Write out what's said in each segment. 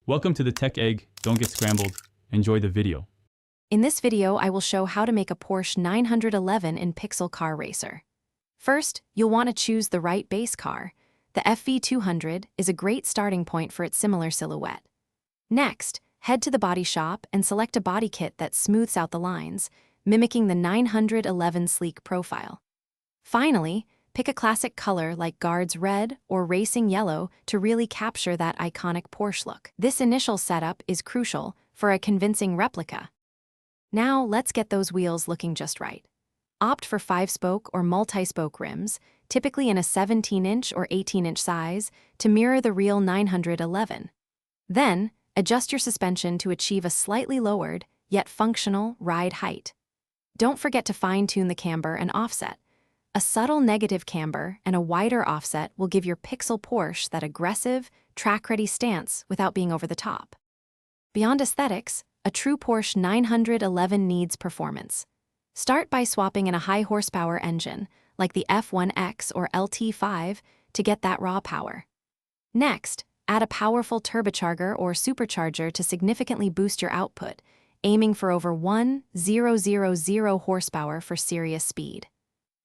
Welcome to the Tech Egg. Don't get scrambled. Enjoy the video. In this video, I will show how to make a Porsche 911 in Pixel Car Racer. First, you'll want to choose the right base car. The FV200 is a great starting point for its similar silhouette. Next, head to the body shop and select a body kit that smooths out the lines, mimicking the 911 sleek profile. Finally, pick a classic color like Guards Red or Racing Yellow to really capture that iconic Porsche look. This initial setup is crucial for a convincing replica. Now let's get those wheels looking just right. Opt for 5-spoke or multi-spoke rims, typically in a 17-inch or 18-inch size, to mirror the real 911. Then, adjust your suspension to achieve a slightly lowered, yet functional, ride height. Don't forget to fine-tune the camber and offset. A subtle negative camber and a wider offset will give your Pixel Porsche that aggressive, track-ready stance without being over the top. Beyond aesthetics, a true Porsche 911 needs performance. Start by swapping in a high-horsepower engine, like the F1X or LT5, to get that raw power. Next, add a powerful turbocharger or supercharger to significantly boost your output, aiming for over 1,000 horsepower for serious speed.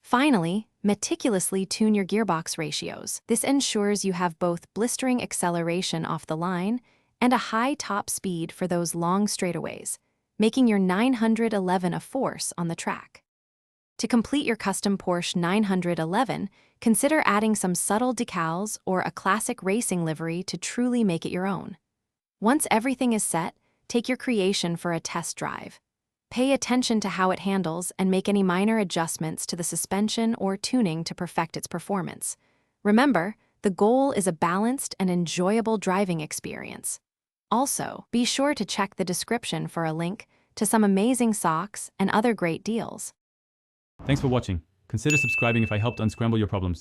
Finally, meticulously tune your gearbox ratios. This ensures you have both blistering acceleration off the line and a high top speed for those long straightaways, making your 911 a force on the track. To complete your custom Porsche 911, consider adding some subtle decals or a classic racing livery to truly make it your own. Once everything is set, take your creation for a test drive. Pay attention to how it handles and make any minor adjustments to the suspension or tuning to perfect its performance. Remember, the goal is a balanced and enjoyable driving experience. Also, be sure to check the description for a link to some amazing socks and other great deals. Thanks for watching. Consider subscribing if I helped unscramble your problems.